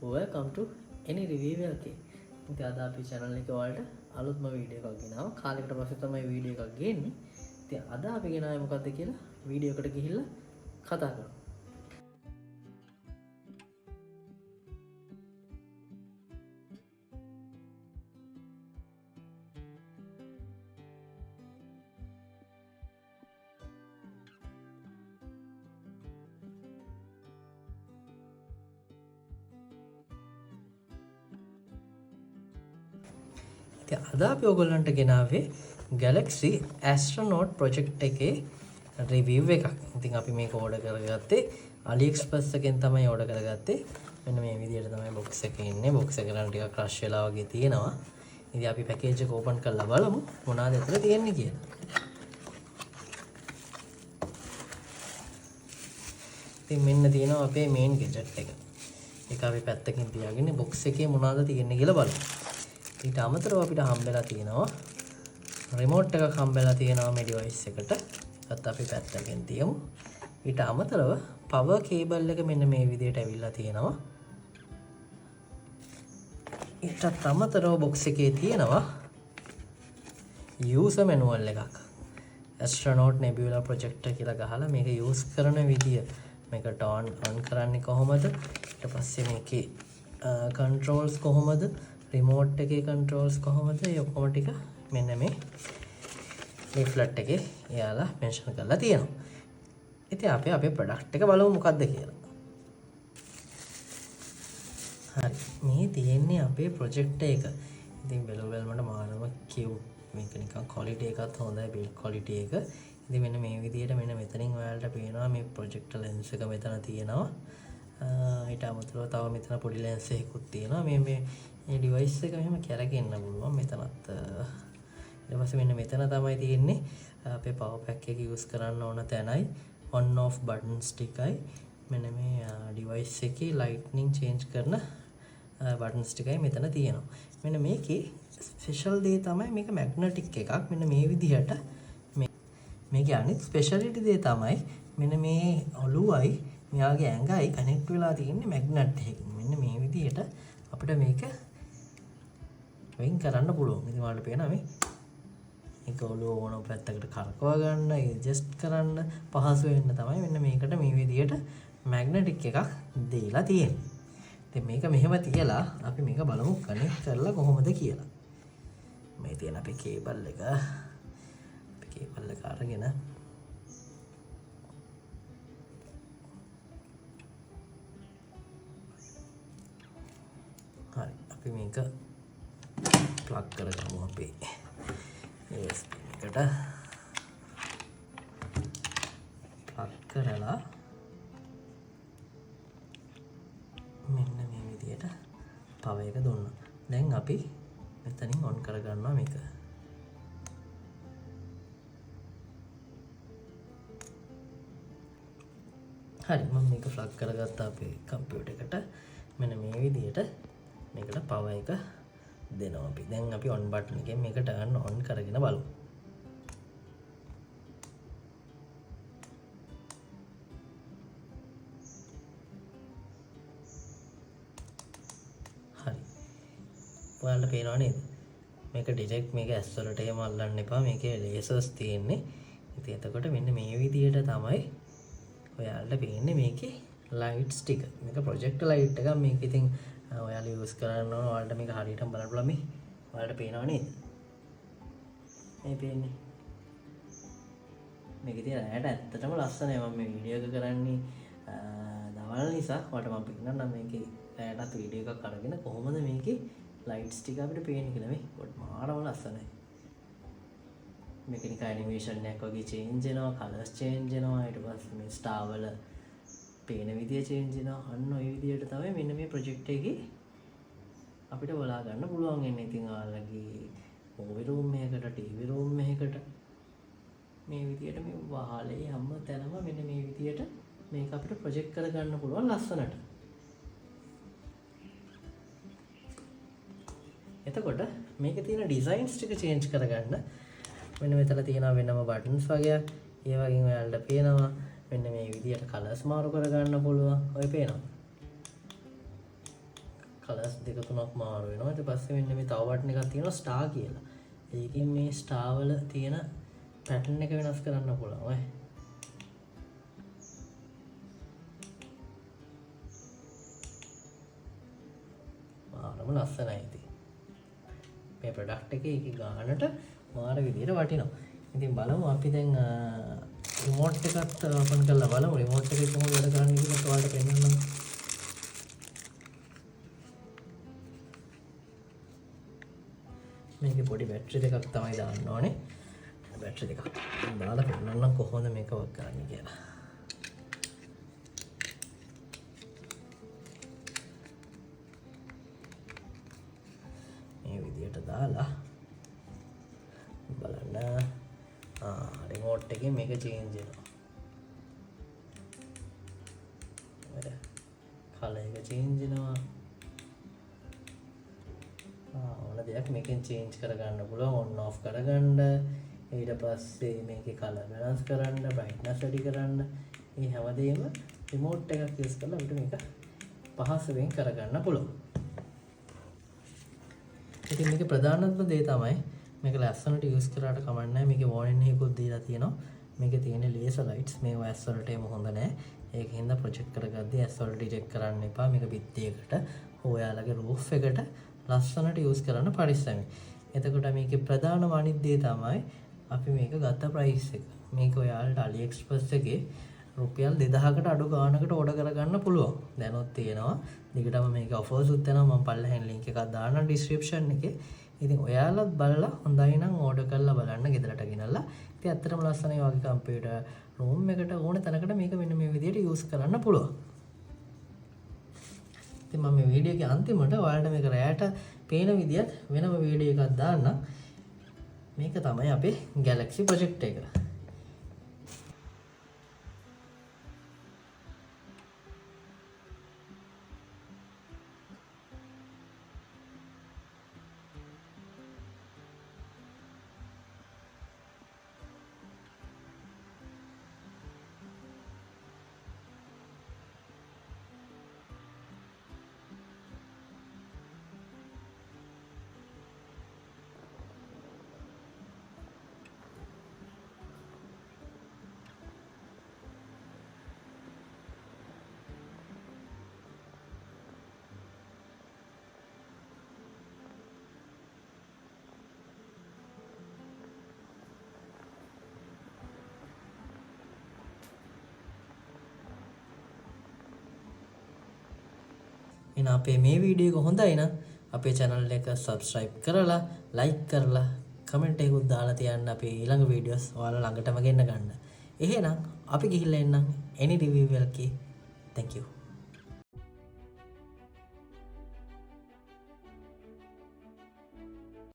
welcome to any review එකේ. ඉතින් අද අපි channel එකේ ඔයාලට අලුත්ම වීඩියෝ එකක් ගෙනාවා. කාලයකට පස්සේ තමයි වීඩියෝ එකක් ගේන්නේ. ඉතින් අද අපි ගෙනාවේ මොකද්ද කියලා වීඩියෝ එකට ගිහිල්ලා කතා කරමු. අද අපි ඔයගොල්ලන්ට ගෙනාවේ Galaxy Astronaut project එකේ review එකක්. ඉතින් අපි මේක order කරගත්තේ AliExpress එකෙන් තමයි order කරගත්තේ. මෙන්න මේ විදිහට තමයි box එකේ ඉන්නේ. box එක නම් ටිකක් crush වෙලා වගේ තියෙනවා. ඉතින් අපි package එක open කරලා බලමු මොනවද ඇතුලේ තියෙන්නේ කියලා. ඉතින් මෙන්න තියෙනවා අපේ main gadget එක. ඒක අපි පැත්තකින් තියාගෙන box එකේ මොනවද තියෙන්නේ කියලා බලමු. ඊට අමතරව අපිට හම්බෙලා තියෙනවා රිමෝට් එකක් හම්බෙලා තියෙනවා මේ ඩිවයිස් එකට. ඒත් අපි පැත්තකින් තියමු. ඊට අමතරව power cable එක මෙන්න මේ විදිහට ඇවිල්ලා තියෙනවා. ඊට අමතරව box එකේ තියෙනවා user manual එකක්. Astronaut Nebula projector කියලා ගහලා මේක use කරන විදිය මේකට on කරන්නේ කොහොමද? ඊට පස්සේ මේකේ controls කොහොමද? රිමෝට් එකේ controls කොහොමද? ඒ ඔක්කොම ටික මෙන්න මේ leaflet එකේ එයාලා mention කරලා තියෙනවා. ඉතින් අපි අපේ product එක බලමු මොකක්ද කියලා. හරි. මේ තියෙන්නේ අපේ project එක. ඉතින් බලමට මානව cute මේක නිකන් quality එකත් හොඳයි build quality එක. ඉතින් මෙන්න මේ විදිහට මෙන්න මෙතනින් ඔයාලට පේනවා මේ projector lens එක මෙතන තියෙනවා. ඊට අමතරව තව මෙතන පොඩි lens එකකුත් තියෙනවා. මේ device එක මෙහෙම කැරගෙන්න පුළුවන් මෙතනත්. ඊට පස්සේ මෙන්න මෙතන තමයි තියෙන්නේ අපේ power pack එක use කරන්න ඕන තැනයි on off buttons ටිකයි මෙන්න මේ device එකේ lightning change කරන buttons ටිකයි මෙතන තියෙනවා. මෙන්න මේකේ special දේ තමයි මේක magnetic එකක්. මෙන්න මේ විදිහට මේකේ අනිත් speciality දේ තමයි මෙන්න මේ ඔළුවයි මෙයාගේ ඇඟයි connect වෙලා තියෙන්නේ magnet එකකින්. මෙන්න මේ විදිහට අපිට මේක වෙන් කරන්න පුළුවන්. ඉතින් ඔයාලට පේනවා මේක ඔළුව ඕන පැත්තකට කරකවා ගන්න, adjust කරන්න පහසු වෙන්න තමයි මෙන්න මේකට මේ විදිහට magnetic එකක් දීලා තියෙන්නේ. ඉතින් මේක මෙහෙම තියලා අපි මේක බලමු connect කරලා කොහොමද කියලා. මේ තියෙන අපේ cable එක. අපි cable එක අරගෙන හරි අපි මේක plug කරගමු අපේ USB එකට. plug කරලා මෙන්න මේ විදිහට power එක දුන්නා. දැන් අපි මෙතනින් on කරගන්නවා මේක. හරි මම මේක plug කරගත්තා අපේ computer එකට. මෙන්න මේ විදිහට මේකට power එක දෙනවා අපි. දැන් අපි on button එකෙන් මේක turn on කරගෙන බලමු. හරි. ඔයාලට පේනව නේද? මේක direct මේක ඇස් වලට එහෙම අල්ලන්න එපා. මේකේ lasers තියෙන්නේ. ඉතින් එතකොට මෙන්න මේ විදිහට තමයි ඔයාලට පේන්නේ මේකේ lights ටික. මේක projector light එකක්. මේක ඉතින් ඔයාලා use කරන්න ඕන. ඔයාලට මේක හරියටම බලන්න පුළුවන් මේ. ඔයාලට පේනව නේද? මේ පේන්නේ. මේක ඉතින් ඇයට ඇත්තටම ලස්සනයි. මම මේ වීඩියෝ එක කරන්නේ දවල් නිසා. ඔයාලට මම පෙන්නන්නම් මේකේ ඇයටත් වීඩියෝ එකක් අරගෙන කොහොමද මේකේ lights ටික අපිට පේන්නේ කියලා මේ. කොට මාරම ලස්සනයි. මේක නිකන් animation එකක් වගේ change වෙනවා, colors change වෙනවා. ඊට පස්සේ මේ star වල පේන විදිය change වෙනවා. අන්න ওই විදියට තමයි මෙන්න මේ project එකේ අපිට බලා ගන්න පුළුවන් වෙන්නේ. ඉතින් ඔයාලගේ movie room එකකට, TV room එකකට මේ විදියට මේ වහලේ හැම තැනම මෙන්න මේ විදියට මේක අපිට project කර ගන්න පුළුවන් ලස්සනට. එතකොට මේකේ තියෙන designs ටික change කරගන්න මෙන්න මෙතන තියෙනවා වෙනම buttons වගේක්. ඒ වගේම ඔයාලට පේනවා මෙන්න මේ විදියට කලර්ස් මාරු කරගන්න පුළුවන්. ඔය පේනවා. කලර්ස් දෙක තුනක් මාරු වෙනවා. ඊට පස්සේ මෙන්න මේ තව බටන් එකක් තියෙනවා ස්ටාර් කියලා. ඒකෙන් මේ ස්ටාර් වල තියෙන පැටර්න් එක වෙනස් කරන්න පුළුවන්. ඔය මාරම ලස්සනයි ඉතින්. මේ ප්‍රොඩක්ට් එකේ ඒකේ ගානට මාර විදියට වටිනවා. ඉතින් බලමු අපි දැන් රිමෝට් එකත් ඕපන් කරලා බලමු රිමෝට් එකේ කොහොමද වැඩ කරන්නේ කියලා ඔයාලට පෙන්නන්නම්. මේකේ පොඩි බැටරි දෙකක් තමයි දාන්න ඕනේ. බැටරි දෙකක් දාලා පෙන්නන්නම් කොහොමද මේක වර්ක් කරන්නේ කියලා. මේ විදියට දාලා බලන්න රිමෝට් එකේ මේක චේන්ජ් වෙනවා. කලර් එක චේන්ජ් වෙනවා. ඕන දෙයක් මේකෙන් චේන්ජ් කරගන්න පුළුවන්. ඔන් ඔෆ් කරගන්න. ඊට පස්සේ මේකේ කලර් වෙනස් කරන්න, බ්‍රයිට්නස් වැඩි කරන්න. මේ හැමදේම රිමෝට් එකක් යූස් කරලා අපිට මේක පහසුවෙන් කරගන්න පුළුවන්. ඉතින් මේකේ ප්‍රධානම දේ තමයි මේක ලස්සනට යූස් කරාට කමක් නැහැ. මේකේ වෝර්නින් එකකුත් දීලා තියෙනවා. මේකේ තියෙන ලේසර් ලයිට්ස් මේව ඇස් වලට එම හොඳ නැහැ. ඒකින්ද ප්‍රොජෙක්ට් කරගද්දී ඇස් වලට ඩිටෙක්ට් කරන්න එපා. මේක බිත්තියකට ඔයාලගේ රූෆ් එකට ලස්සනට යූස් කරන්න පරිස්සමෙන්. එතකොට මේකේ ප්‍රධානම අනිත් දේ තමයි අපි මේක ගත්ත ප්‍රයිස් එක. මේක ඔයාලට AliExpress එකේ රුපියල් 2000කට අඩු ගානකට ඕඩර් කරගන්න පුළුවන්. දැනුත් තියෙනවා. දිගටම මේක ඔෆර්ස් උත් යනවා. මම පල්ලෙහෙන් link එකක් දාන්නම් description එකේ. ඉතින් ඔයාලත් බලලා හොඳයි නම් ඕඩර් කරලා බලන්න ගෙදරට ගෙනල්ලා. ඉතින් ඇත්තටම ලස්සනයි වගේ කම්පියුටර් රූම් එකට ඕන තැනකට මේක මෙන්න මේ විදිහට යූස් කරන්න පුළුවන්. ඉතින් මම මේ වීඩියෝ එකේ අන්තිමට ඔයාලට මේක රැයට පේන විදිහට වෙනම වීඩියෝ එකක් දාන්නම්. මේක තමයි අපේ Galaxy project එක. එහෙනම් අපේ මේ වීඩියෝ එක හොඳයි නම් අපේ channel එක subscribe කරලා like කරලා comment එකකුත් දාලා තියන්න අපේ ඊළඟ videos ඔයාලා ළඟටම ගෙන්න ගන්න. එහෙනම් අපි ගිහිල්ලා එන්නම් any review එකේ. Thank you.